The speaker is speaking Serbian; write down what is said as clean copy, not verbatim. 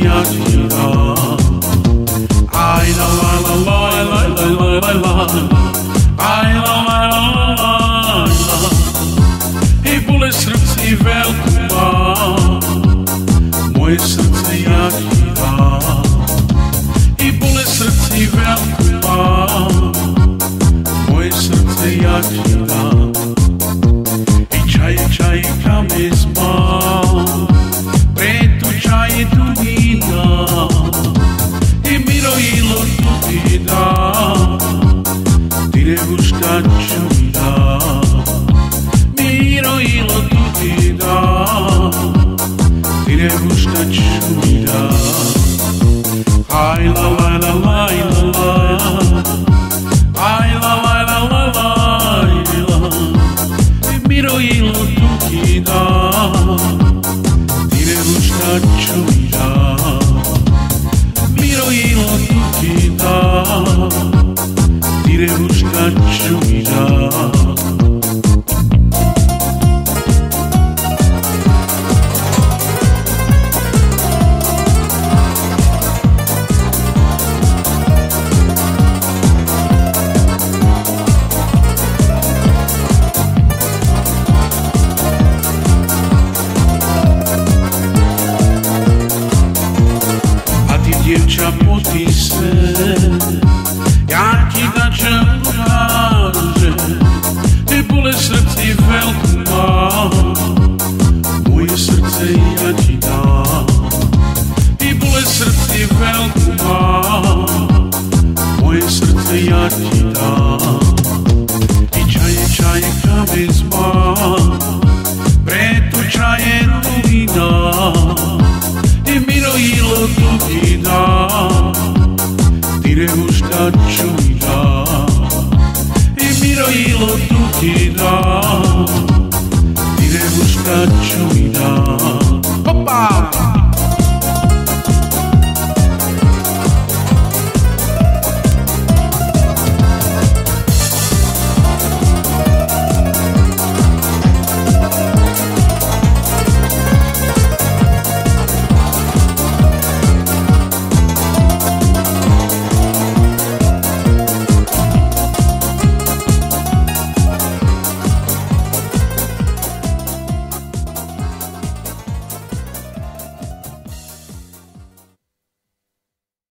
ja ti dam. Aj la la la la la la la la, aj la la la la la. I bole srdci veľkú mám, moje srdce ja ti dám. I bole srdci veľkú mám, moje srdce ja ti dám. I čaje kames mám, preto čaje tu mi dám. I mirojilo tu ti dám, ti nebuš dať, čo mi dám. Mirojilo tu ti dám, ti nebuš dať, čo mi dám. Aj la la la la la la, aj la la la la la la. Mirojilo tu ti dám, ti nebuš dať, čo mi dám. Mirojilo tu ti dám, ti nebuš dať, čo mi dám. Dievča, poď sem, ja ti dačem ukážem, ty bole srdci veľkú mám, moje srdce ja ti dám. Ty bole srdci veľkú mám, moje srdce ja ti dám. I čaje kames mám, preto čaje tu mi dám. I mirojilo tu ti dám, ti nebuš dať, čo mi dám. I mirojilo tu ti dám,